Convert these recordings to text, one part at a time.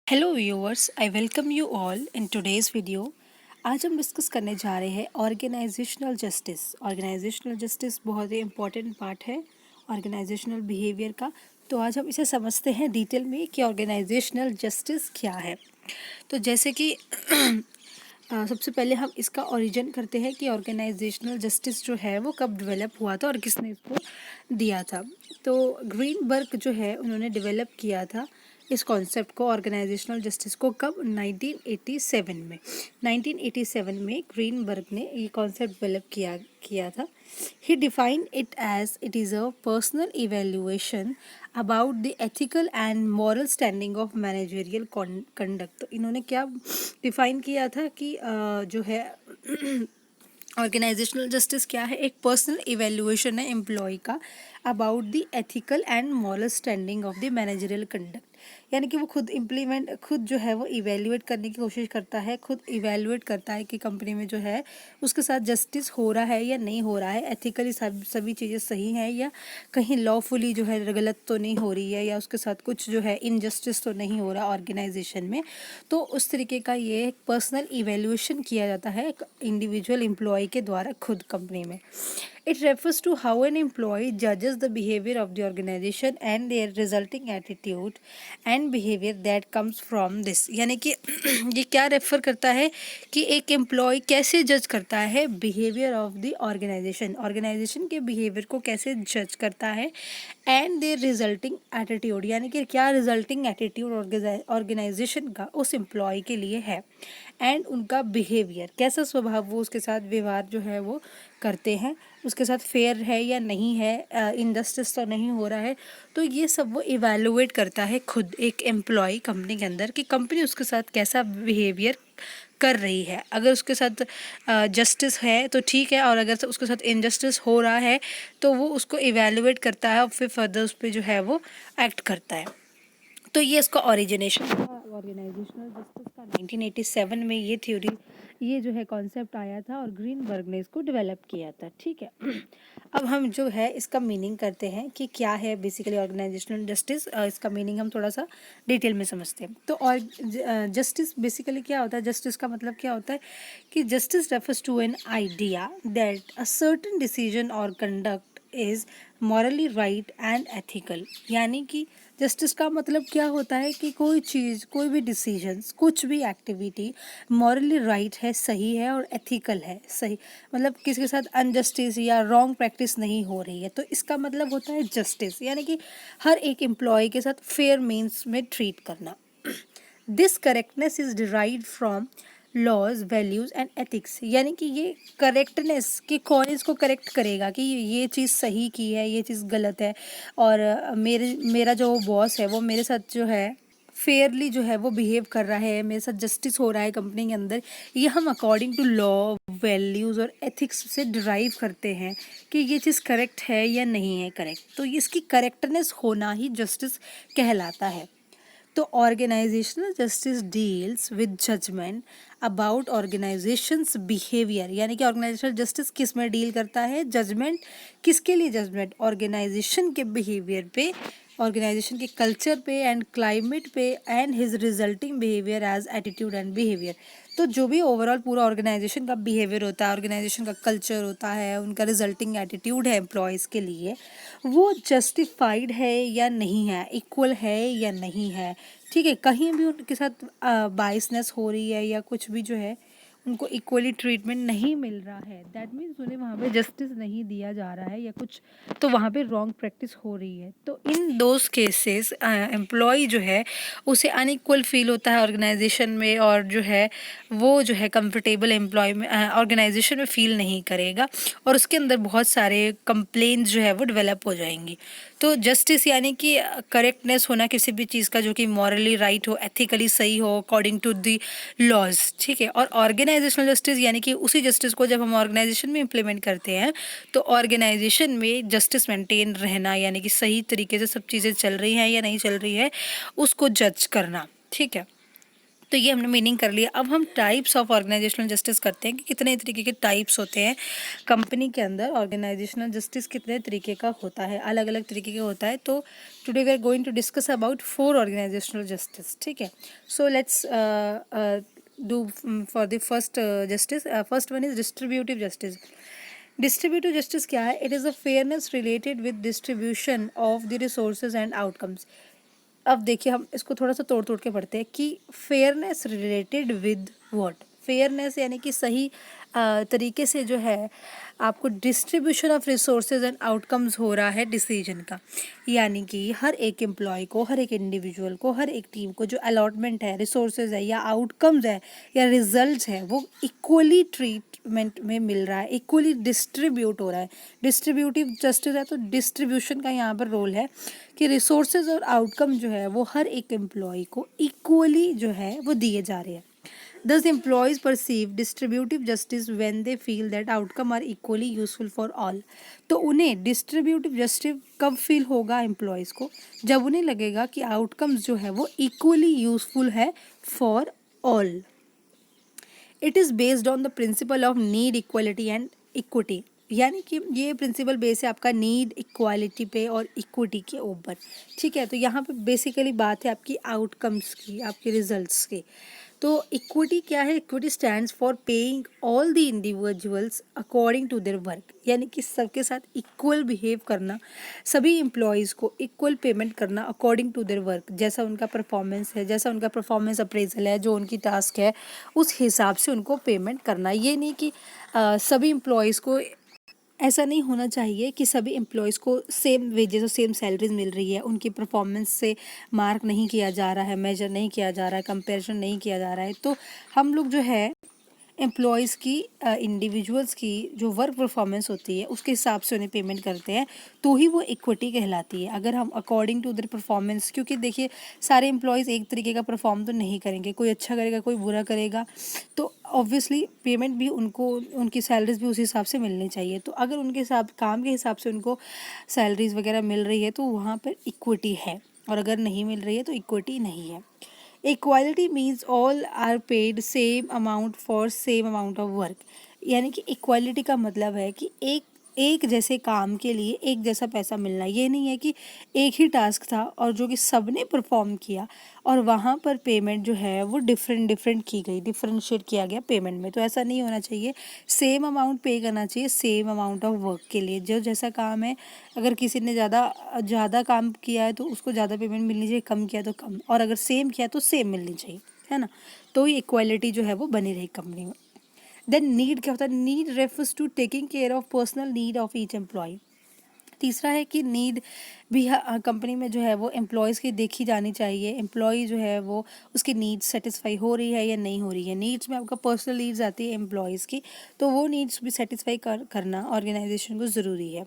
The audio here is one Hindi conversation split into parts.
Hello viewers, I welcome you all in today's video. आज हम डिस्कस करने जा रहे हैं ऑर्गेनाइजेशनल जस्टिस। ऑर्गेनाइजेशनल जस्टिस बहुत ही इम्पॉर्टेंट पार्ट है ऑर्गेनाइजेशनल बिहेवियर का। तो आज हम इसे समझते हैं डिटेल में कि ऑर्गेनाइजेशनल जस्टिस क्या है। तो जैसे कि सबसे पहले हम इसका ओरिजिन करते हैं कि ऑर्गेनाइजेशनल जस्टिस जो है वो कब डेवलप हुआ था और किसने इसको दिया था। तो ग्रीनबर्ग जो है उन्होंने डेवलप किया था इस कॉन्सेप्ट को, ऑर्गेनाइजेशनल जस्टिस को, कब 1987 में। 1987 में ग्रीनबर्ग ने ये कॉन्सेप्ट डेवलप किया था। He defined it as it is a personal evaluation about the ethical and moral standing of managerial conduct. तो इन्होंने क्या डिफाइन किया था कि जो है ऑर्गेनाइजेशनल जस्टिस क्या है, एक पर्सनल इवेल्युएशन है एम्प्लॉय का about the ethical and moral standing of the managerial conduct. यानी कि वो खुद जो है वो इवेल्युएट करने की कोशिश करता है, खुद इवेल्युएट करता है कि कंपनी में जो है उसके साथ जस्टिस हो रहा है या नहीं हो रहा है, एथिकली सभी चीज़ें सही हैं या कहीं लॉफुली जो है गलत तो नहीं हो रही है, या उसके साथ कुछ जो है इनजस्टिस तो नहीं हो रहा ऑर्गेनाइजेशन में। तो उस तरीके का ये पर्सनल इवेल्युएशन किया जाता है एक इंडिविजुअल एम्प्लॉय के द्वारा खुद कंपनी में। It refers to how an employee judges the behavior of the organization and their resulting attitude and behavior that comes from this। यानी कि ये क्या रेफर करता है कि एक एम्प्लॉय कैसे जज करता है behaviour of the organisation, organisation के बिहेवियर को कैसे जज करता है, एंड देयर रिजल्टिंग एटीट्यूड, यानी कि क्या रिजल्टिंग एटीट्यूड ऑर्गेनाइजेशन का उस एम्प्लॉय के लिए है, एंड उनका बिहेवियर, कैसा स्वभाव वो उसके साथ व्यवहार जो है वो करते हैं, उसके साथ फेयर है या नहीं है, इनजस्टिस तो नहीं हो रहा है। तो ये सब वो इवैल्यूएट करता है खुद एक एम्प्लॉय कंपनी के अंदर कि कंपनी उसके साथ कैसा बिहेवियर कर रही है। अगर उसके साथ जस्टिस है तो ठीक है, और अगर उसके साथ इनजस्टिस हो रहा है तो वो उसको इवैल्यूएट करता है और फिर फर्दर उस पर जो है वो एक्ट करता है। तो ये इसका ओरिजिनेशन था ऑर्गेनाइजेशनल जस्टिस का। 1987 में ये जो है कॉन्सेप्ट आया था और ग्रीनबर्ग ने इसको डेवलप किया था। ठीक है, अब हम जो है इसका मीनिंग करते हैं कि क्या है बेसिकली ऑर्गेनाइजेशनल जस्टिस। इसका मीनिंग हम थोड़ा सा डिटेल में समझते हैं। तो और जस्टिस बेसिकली क्या होता है, जस्टिस का मतलब क्या होता है कि justice refers to an idea that a certain decision or conduct is morally right and ethical. यानी कि जस्टिस का मतलब क्या होता है कि कोई चीज़, कोई भी डिसीजंस, कुछ भी एक्टिविटी मॉरली राइट है, सही है और एथिकल है। सही मतलब किसी के साथ अनजस्टिस या रॉन्ग प्रैक्टिस नहीं हो रही है, तो इसका मतलब होता है जस्टिस, यानी कि हर एक एम्प्लॉय के साथ फेयर मीन्स में ट्रीट करना। This correctness is derived from laws, values and ethics. यानी कि ये करेक्टनेस कि कौन इसको करेक्ट करेगा कि ये चीज़ सही की है, ये चीज़ गलत है, और मेरा जो बॉस है वो मेरे साथ जो है फेयरली जो है वो बिहेव कर रहा है, मेरे साथ जस्टिस हो रहा है कंपनी के अंदर, ये हम अकॉर्डिंग टू लॉ, वैल्यूज़ और एथिक्स से डिराइव करते हैं कि ये चीज़ करेक्ट है या नहीं है करेक्ट। तो इसकी करेक्टनेस होना ही जस्टिस कहलाता है। तो organisational justice deals with judgement about organisations behaviour. यानी कि ऑर्गेनाइजेशनल जस्टिस किस में डील करता है, जजमेंट। किसके लिए जजमेंट, ऑर्गेनाइजेशन के बिहेवियर पे, ऑर्गेनाइजेशन के कल्चर पे एंड क्लाइमेट पे, and his resulting behaviour as attitude and behaviour. तो जो भी ओवरऑल पूरा ऑर्गेनाइजेशन का बिहेवियर होता है, ऑर्गेनाइजेशन का कल्चर होता है, उनका रिजल्टिंग एटीट्यूड है एम्प्लॉयज़ के लिए, वो जस्टिफाइड है या नहीं है, इक्वल है या नहीं है। ठीक है, कहीं भी उनके साथ बाइसनेस हो रही है या कुछ भी जो है उनको इक्वली ट्रीटमेंट नहीं मिल रहा है, दैट मीन्स उन्हें वहाँ पे जस्टिस नहीं दिया जा रहा है या कुछ, तो वहाँ पे रॉन्ग प्रैक्टिस हो रही है। तो इन दोज केसेस एम्प्लॉय जो है उसे अनइक्वल फील होता है ऑर्गेनाइजेशन में, और जो है वो जो है कंफर्टेबल एम्प्लॉय में ऑर्गेनाइजेशन में फील नहीं करेगा, और उसके अंदर बहुत सारे कंप्लेंट्स जो है वो डेवलप हो जाएंगी। तो जस्टिस यानी कि करेक्टनेस होना किसी भी चीज़ का जो कि मॉरली राइट हो, एथिकली सही हो, अकॉर्डिंग टू द लॉज। ठीक है, और ऑर्गेनाइजेशनल जस्टिस यानी कि उसी जस्टिस को जब हम ऑर्गेनाइजेशन में इम्प्लीमेंट करते हैं तो ऑर्गेनाइजेशन में जस्टिस मेंटेन रहना, यानी कि सही तरीके से सब चीज़ें चल रही हैं या नहीं चल रही है, उसको जज करना। ठीक है, तो ये हमने मीनिंग कर लिया। अब हम टाइप्स ऑफ ऑर्गेनाइजेशनल जस्टिस करते हैं कि कितने तरीके के टाइप्स होते हैं कंपनी के अंदर। ऑर्गेनाइजेशनल जस्टिस कितने तरीके का होता है, अलग अलग तरीके का होता है। तो today we are going to discuss about 4 organisational justice, ठीक है। So let's do for the first justice. First one is distributive justice. Distributive justice क्या है? It is a fairness related with distribution of the resources and outcomes. अब देखिए हम इसको थोड़ा सा तोड़ तोड़ के पढ़ते हैं कि fairness related with what. Fairness यानी कि सही तरीके से जो है आपको distribution of resources and outcomes हो रहा है डिसीजन का। यानी कि हर एक एम्प्लॉय को, हर एक इंडिविजुअल को, हर एक टीम को जो अलॉटमेंट है, रिसोर्सेज है या आउटकम्स है या रिजल्ट्स है, वो इक्वली ट्रीटमेंट में मिल रहा है, इक्वली डिस्ट्रीब्यूट हो रहा है। डिस्ट्रीब्यूटिव जस्टिस है तो डिस्ट्रीब्यूशन का यहाँ पर रोल है कि रिसोर्सेज और आउटकम जो है वो हर एक एम्प्लॉय को इक्वली जो है वो दिए जा रहे हैं। Thus, employees perceive distributive justice when they feel that outcome are equally useful for all. तो उन्हें डिस्ट्रीब्यूटिव जस्टिस कब फील होगा एम्प्लॉयज़ को? जब उन्हें लगेगा कि आउटकम्स जो है वो इक्वली यूजफुल है for all. It is based on the principle of need, equality and equity. यानी कि ये प्रिंसिपल बेस है आपका नीड, इक्वालिटी पे और इक्विटी के ऊपर, ठीक है। तो यहाँ पे बेसिकली बात है आपकी आउटकम्स की, आपके रिजल्ट्स की। तो इक्विटी क्या है? Equity stands for paying all the individuals according to their work. यानी कि सबके साथ इक्वल बिहेव करना, सभी एम्प्लॉयज़ को इक्वल पेमेंट करना अकॉर्डिंग टू देयर वर्क। जैसा उनका परफॉर्मेंस है, जैसा उनका परफॉर्मेंस अप्रेजल है, जो उनकी टास्क है, उस हिसाब से उनको पेमेंट करना। ये नहीं कि सभी एम्प्लॉयज़ को, ऐसा नहीं होना चाहिए कि सभी एम्प्लॉयज़ को सेम वेजेस और सेम सैलरीज मिल रही है, उनकी परफॉर्मेंस से मार्क नहीं किया जा रहा है, मेजर नहीं किया जा रहा है, कंपैरिजन नहीं किया जा रहा है। तो हम लोग जो है एम्प्लॉयज़ की, इंडिविजुअल्स की जो वर्क परफॉर्मेंस होती है उसके हिसाब से उन्हें पेमेंट करते हैं, तो ही वो इक्विटी कहलाती है। अगर हम अकॉर्डिंग टू देयर परफॉर्मेंस, क्योंकि देखिए सारे एम्प्लॉयज़ एक तरीके का परफॉर्म तो नहीं करेंगे, कोई अच्छा करेगा कोई बुरा करेगा, तो ऑब्वियसली पेमेंट भी उनको, उनकी सैलरीज भी उस हिसाब से मिलनी चाहिए। तो अगर उनके हिसाब, काम के हिसाब से उनको सैलरीज वगैरह मिल रही है तो वहाँ पर इक्विटी है, और अगर नहीं मिल रही है तो इक्विटी नहीं है। Equality means all are paid same amount for same amount of work. यानी कि इक्वालिटी का मतलब है कि एक एक जैसे काम के लिए एक जैसा पैसा मिलना। ये नहीं है कि एक ही टास्क था और जो कि सबने परफॉर्म किया और वहाँ पर पेमेंट जो है वो डिफरेंट डिफरेंट की गई, डिफरेंशिएट किया गया पेमेंट में। तो ऐसा नहीं होना चाहिए, सेम अमाउंट पे करना चाहिए सेम अमाउंट ऑफ वर्क के लिए। जो जैसा काम है, अगर किसी ने ज़्यादा काम किया है तो उसको ज़्यादा पेमेंट मिलनी चाहिए, कम किया तो कम, और अगर सेम किया तो सेम मिलनी चाहिए, है ना। तो ये इक्वालिटी जो है वो बनी रही कंपनी में। देन नीड क्या होता है? Need refers to taking care of personal need of each employee. तीसरा है कि नीड भी कंपनी में जो है वो एम्प्लॉयज़ की देखी जानी चाहिए। एम्प्लॉय जो है वो, उसकी नीड्स सेटिस्फाई हो रही है या नहीं हो रही है। नीड्स में आपका पर्सनल नीड्स आती है एम्प्लॉयज़ की, तो वो नीड्स भी सेटिस्फाई करना ऑर्गेनाइजेशन को ज़रूरी है।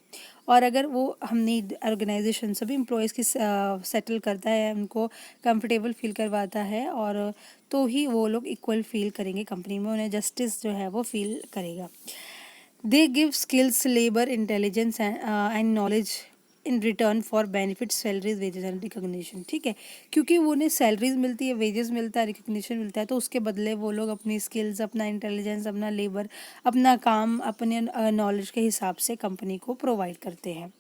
और अगर वो हम नीड, ऑर्गेनाइजेशन सभी एम्प्लॉयज़ की सेटल करता है, उनको कंफर्टेबल फील करवाता है, और तो ही वो लोग इक्वल फील करेंगे कंपनी में, उन्हें जस्टिस जो है वो फील करेगा। They give skills, labour, intelligence and knowledge in return for benefit, salaries, wages and recognition, ठीक है। क्योंकि वो उन्हें सैलरीज मिलती है, वेजेस मिलता है, रिकग्निशन मिलता है, तो उसके बदले वो लोग अपनी स्किल्स, अपना इंटेलिजेंस, अपना लेबर, अपना काम, अपने नॉलेज के हिसाब से कंपनी को प्रोवाइड करते हैं।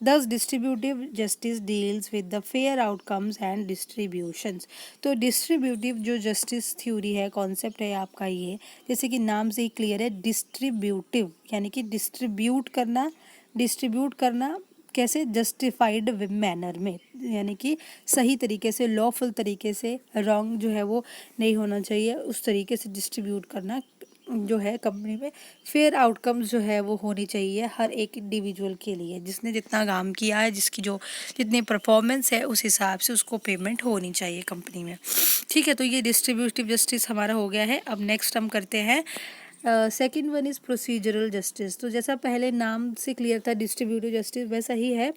Thus, distributive justice deals with the fair outcomes and distributions. तो डिस्ट्रीब्यूटिव जो जस्टिस थ्योरी है, कॉन्सेप्ट है आपका ये, जैसे कि नाम से ही क्लियर है, डिस्ट्रीब्यूटिव यानी कि डिस्ट्रीब्यूट करना कैसे? जस्टिफाइड मैनर में, यानी कि सही तरीके से, लॉफुल तरीके से, रॉन्ग जो है वो नहीं होना चाहिए, उस तरीके से डिस्ट्रीब्यूट करना जो है कंपनी में। फेयर आउटकम्स जो है वो होनी चाहिए हर एक इंडिविजुअल के लिए, जिसने जितना काम किया है, जिसकी जो जितनी परफॉर्मेंस है उस हिसाब से उसको पेमेंट होनी चाहिए कंपनी में, ठीक है। तो ये डिस्ट्रीब्यूटिव जस्टिस हमारा हो गया है। अब नेक्स्ट हम करते हैं second one is procedural justice. तो जैसा पहले नाम से क्लियर था डिस्ट्रीब्यूटिव जस्टिस, वैसा ही है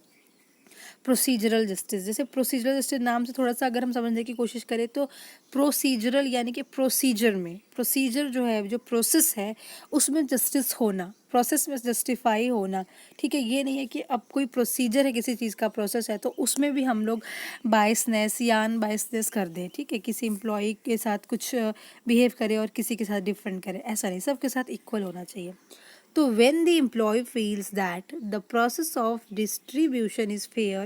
प्रोसीजरल जस्टिस, जैसे प्रोसीजरल जस्टिस नाम से थोड़ा सा अगर हम समझने की कोशिश करें तो प्रोसीजरल यानी कि प्रोसीजर में, प्रोसीजर जो है, जो प्रोसेस है उसमें जस्टिस होना, प्रोसेस में जस्टिफाई होना। ठीक है, ये नहीं है कि अब कोई प्रोसीजर है, किसी चीज़ का प्रोसेस है तो उसमें भी हम लोग बायसनेस या अनबायसनेस कर दें। ठीक है, किसी एम्प्लॉय के साथ कुछ बिहेव करें और किसी के साथ डिफरेंट करें, ऐसा नहीं, सबके साथ इक्वल होना चाहिए। तो when the employee feels that the process of distribution is fair,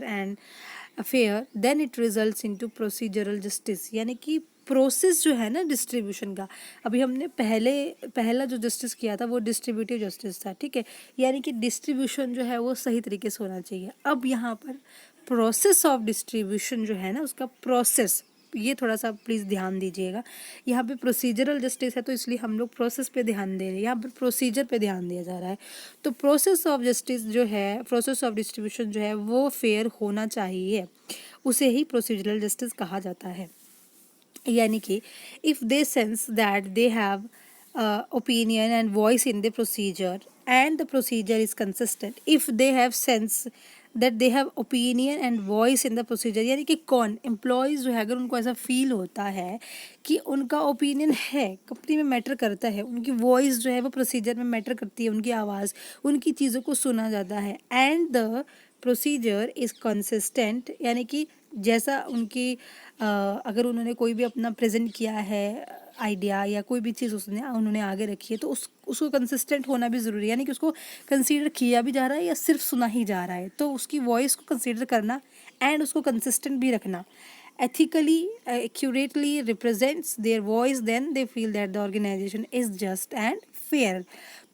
then it results into procedural justice, यानी कि प्रोसेस जो है ना डिस्ट्रीब्यूशन का, अभी हमने पहला जो जस्टिस किया था वो डिस्ट्रीब्यूटिव जस्टिस था। ठीक है, यानी कि डिस्ट्रीब्यूशन जो है वो सही तरीके से होना चाहिए। अब यहाँ पर प्रोसेस ऑफ डिस्ट्रीब्यूशन जो है ना, उसका प्रोसेस, ये थोड़ा सा प्लीज़ ध्यान दीजिएगा। यहाँ पे प्रोसीजरल जस्टिस है तो इसलिए हम लोग प्रोसेस पे ध्यान दे रहे हैं, यहाँ पर प्रोसीजर पे ध्यान दिया जा रहा है। तो प्रोसेस ऑफ जस्टिस जो है, प्रोसेस ऑफ डिस्ट्रीब्यूशन जो है वो फेयर होना चाहिए, उसे ही प्रोसीजरल जस्टिस कहा जाता है। यानी कि if they sense that they have opinion and voice in the procedure and the procedure is consistent, if they have sense that they have opinion and voice in the procedure, यानी कि कौन एम्प्लॉयज़ जो है अगर उनको ऐसा फील होता है कि उनका ओपिनियन है, कंपनी में मैटर करता है, उनकी वॉइस जो है वो प्रोसीजर में मैटर करती है, उनकी आवाज़, उनकी चीज़ों को सुना जाता है, and the procedure is consistent, यानी कि जैसा उनकी अगर उन्होंने कोई भी अपना प्रेजेंट किया है आइडिया या कोई भी चीज़ उन्होंने आगे रखी है तो उसको कंसिस्टेंट होना भी ज़रूरी है, यानी कि उसको कंसीडर किया भी जा रहा है या सिर्फ सुना ही जा रहा है, तो उसकी वॉइस को कंसीडर करना एंड उसको कंसिस्टेंट भी रखना, ethically accurately represents their voice, then they feel that the organization is just and fair।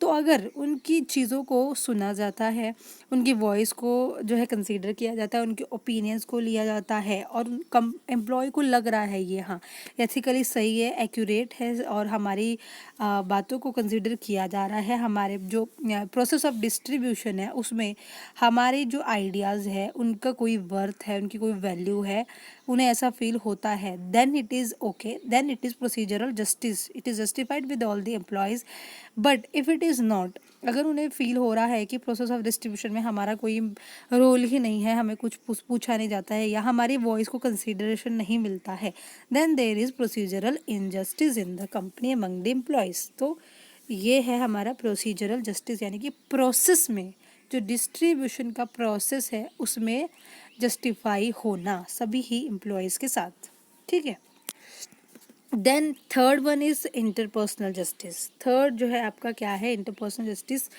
तो अगर उनकी चीज़ों को सुना जाता है, उनकी वॉइस को जो है कंसीडर किया जाता है, उनके ओपिनियंस को लिया जाता है और कम एम्प्लॉय को लग रहा है ये हाँ एथिकली सही है, एक्यूरेट है और हमारी बातों को कंसीडर किया जा रहा है, हमारे जो प्रोसेस ऑफ डिस्ट्रीब्यूशन है उसमें हमारे जो आइडियाज़ है उनका कोई वर्थ है, उनकी कोई वैल्यू है, उन्हें ऐसा फील होता है, then it is okay, then it is procedural justice, it is justified with all the employees. But if it is not, अगर उन्हें फील हो रहा है कि प्रोसेस ऑफ डिस्ट्रीब्यूशन में हमारा कोई रोल ही नहीं है, हमें कुछ पूछा नहीं जाता है या हमारी वॉइस को कंसिडरेशन नहीं मिलता है, then there is procedural injustice in the company among the employees. तो ये है हमारा प्रोसीजरल जस्टिस, यानी कि प्रोसेस में जो डिस्ट्रीब्यूशन का प्रोसेस है उसमें जस्टिफाई होना सभी ही एम्प्लॉयज़ के साथ। ठीक है, then third one is interpersonal justice. Third जो है आपका क्या है, इंटरपर्सनल जस्टिस।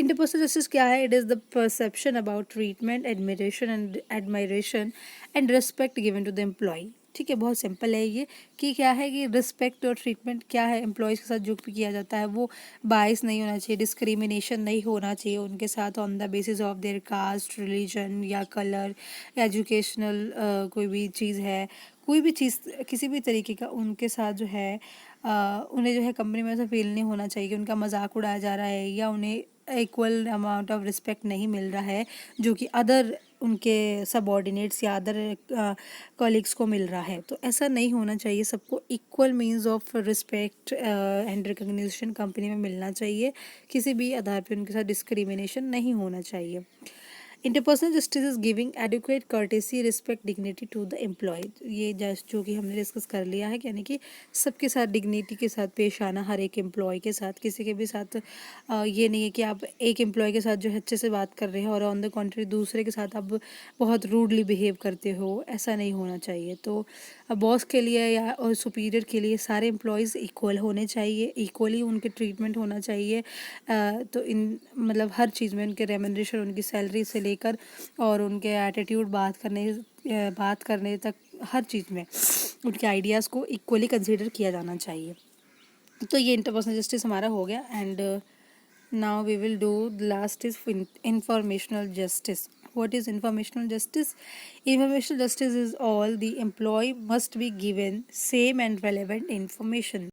इंटरपर्सनल जस्टिस क्या है, it is the perception about treatment, admiration and respect given to the employee. ठीक है, बहुत सिंपल है ये कि क्या है कि रिस्पेक्ट और ट्रीटमेंट क्या है एम्प्लॉयज़ के साथ जो भी किया जाता है वो बायस नहीं होना चाहिए, डिस्क्रिमिनेशन नहीं होना चाहिए उनके साथ on the basis of their caste, religion या कलर, एजुकेशनल कोई भी चीज़ है, कोई भी चीज़ किसी भी तरीके का उनके साथ जो है उन्हें जो है कंपनी में ऐसा फील नहीं होना चाहिए कि उनका मजाक उड़ाया जा रहा है या उन्हें इक्वल अमाउंट ऑफ रिस्पेक्ट नहीं मिल रहा है जो कि अदर उनके सबॉर्डिनेट्स या अदर कॉलीग्स को मिल रहा है। तो ऐसा नहीं होना चाहिए, सबको equal means of respect and recognition company में मिलना चाहिए, किसी भी आधार पर उनके साथ डिस्क्रिमिनेशन नहीं होना चाहिए। Interpersonal justice is giving adequate courtesy, respect, dignity to the employee. ये जस्ट जो कि हमने डिस्कस कर लिया है, यानी कि सबके साथ डिग्निटी के साथ पेश आना, हर एक एम्प्लॉय के साथ, किसी के भी साथ ये नहीं है कि आप एक एम्प्लॉय के साथ जो है अच्छे से बात कर रहे हैं और ऑन द कॉन्ट्री दूसरे के साथ आप बहुत रूडली बिहेव करते हो, ऐसा नहीं होना चाहिए। तो बॉस के लिए या और सुपीरियर के लिए सारे एम्प्लॉयज़ इक्वल होने चाहिए, इक्वली उनके ट्रीटमेंट होना चाहिए। तो इन मतलब हर चीज़ में उनके रेम्युनरेशन, उनकी सैलरी से लेकर और उनके एटीट्यूड बात करने तक हर चीज़ में उनके आइडियाज़ को इक्वली कंसीडर किया जाना चाहिए। तो ये इंटरपर्सनल जस्टिस हमारा हो गया। And now we will do last is informational justice. What is informational justice? Informational justice is all the employee must be given same and relevant information,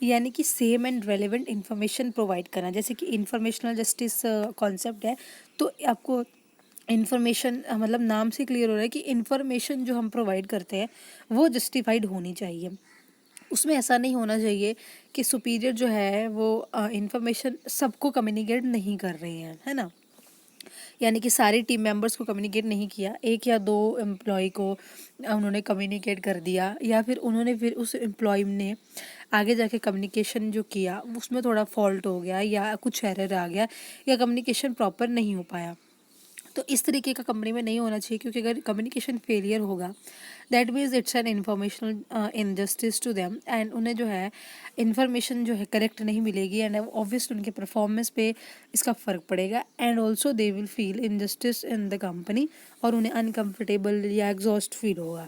यानी कि same and relevant information provide करना। जैसे कि इंफॉर्मेशनल जस्टिस कॉन्सेप्ट है तो आपको इन्फॉर्मेशन मतलब नाम से क्लियर हो रहा है कि इन्फॉर्मेशन जो हम प्रोवाइड करते हैं वो जस्टिफाइड होनी चाहिए। उसमें ऐसा नहीं होना चाहिए कि सुपीरियर जो है वो इन्फॉर्मेशन सबको कम्युनिकेट नहीं कर रहे हैं, है ना। यानी कि सारे टीम मेंबर्स को कम्युनिकेट नहीं किया, एक या दो एम्प्लॉय को उन्होंने कम्युनिकेट कर दिया, या फिर उन्होंने फिर उस एम्प्लॉय ने आगे जाके कम्युनिकेशन जो किया उसमें थोड़ा फॉल्ट हो गया या कुछ एरर आ गया या कम्युनिकेशन प्रॉपर नहीं हो पाया। तो इस तरीके का कंपनी में नहीं होना चाहिए, क्योंकि अगर कम्युनिकेशन फेलियर होगा that means it's an informational injustice to them, and उन्हें जो है इन्फॉर्मेशन जो है करेक्ट नहीं मिलेगी, एंड ऑब्वियसली उनके परफॉर्मेंस पे इसका फ़र्क पड़ेगा, and also they will feel injustice in the company, और उन्हें अनकम्फर्टेबल या एग्जॉस्ट फील होगा।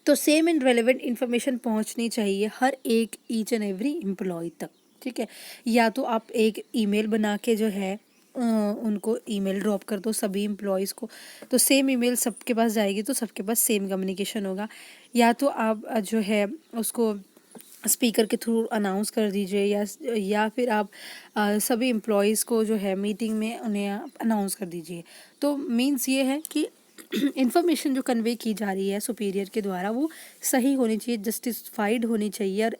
तो सेम एंड रेलेवेंट इन्फॉर्मेशन पहुंचनी चाहिए हर एक ईच एंड एवरी एम्प्लॉय तक, ठीक है। या तो आप एक ईमेल बना के जो है उनको ईमेल ड्रॉप कर दो सभी एम्प्लॉयज़ को, तो सेम ईमेल सबके पास जाएगी, तो सबके पास सेम कम्युनिकेशन होगा। या तो आप जो है उसको स्पीकर के थ्रू अनाउंस कर दीजिए, या फिर आप सभी एम्प्लॉयज़ को जो है मीटिंग में उन्हें अनाउंस कर दीजिए। तो मीन्स ये है कि इन्फॉर्मेशन जो कन्वे की जा रही है सुपीरियर के द्वारा वो सही होनी चाहिए, जस्टिफाइड होनी चाहिए, और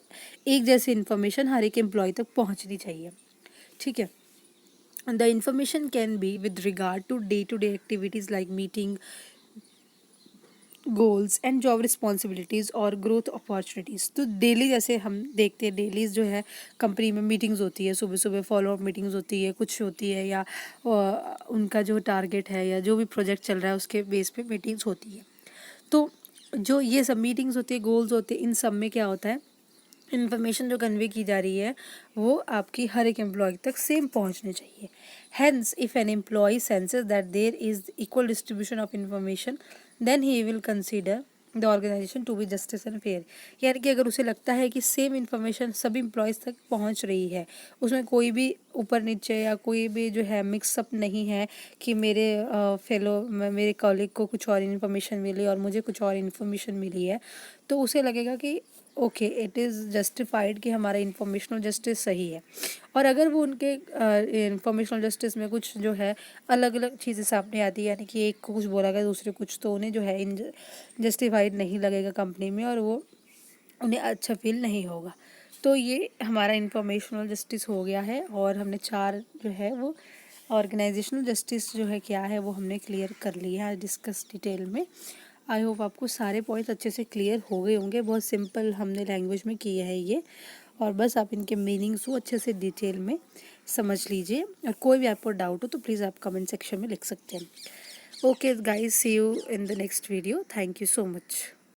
एक जैसी इन्फॉर्मेशन हर एक एम्प्लॉय तक पहुंचनी चाहिए, ठीक है। The information can be with regard to day activities like meeting, goals and job responsibilities और ग्रोथ अपॉर्चुनिटीज़। तो डेली जैसे हम देखते हैं, डेलीज जो है कंपनी में मीटिंग्स होती है, सुबह सुबह फॉलोअप मीटिंग्स होती है, कुछ होती है, या उनका जो टारगेट है या जो भी प्रोजेक्ट चल रहा है उसके बेस पे मीटिंग्स होती है। तो जो ये सब मीटिंग्स होती है, गोल्स होते हैं, इन सब में क्या होता है, इन्फॉर्मेशन जो कन्वे की जा रही है वो आपकी हर एक एम्प्लॉय तक सेम पहुंचनी चाहिए। Hence if an employee senses that there is equal distribution of information then he will consider the organisation to be justice and fair. यानी कि अगर उसे लगता है कि सेम इन्फॉर्मेशन सभी एम्प्लॉयज़ तक पहुंच रही है, उसमें कोई भी ऊपर नीचे या कोई भी जो है मिक्सअप नहीं है कि मेरे कॉलीग को कुछ और इन्फॉर्मेशन मिली और मुझे कुछ और इन्फॉर्मेशन मिली है, तो उसे लगेगा कि ओके इट इज़ जस्टिफाइड कि हमारा इंफॉर्मेशनल जस्टिस सही है। और अगर वो उनके इंफॉर्मेशनल जस्टिस में कुछ जो है अलग अलग चीज़ें सामने आती है, यानी कि एक को कुछ बोला गया दूसरे कुछ, तो उन्हें जो है इन जस्टिफाइड नहीं लगेगा कंपनी में, और वो उन्हें अच्छा फील नहीं होगा। तो ये हमारा इंफॉर्मेशनल जस्टिस हो गया है, और हमने 4 जो है वो ऑर्गेनाइजेशनल जस्टिस जो है क्या है वो हमने क्लियर कर लिया है डिस्कस डिटेल में। आई होप आपको सारे पॉइंट्स अच्छे से क्लियर हो गए होंगे, बहुत सिंपल हमने लैंग्वेज में किया है ये, और बस आप इनके मीनिंग्स को अच्छे से डिटेल में समझ लीजिए, और कोई भी आपको डाउट हो तो प्लीज़ आप कमेंट सेक्शन में लिख सकते हैं। Okay guys, see you in the next video, thank you so much.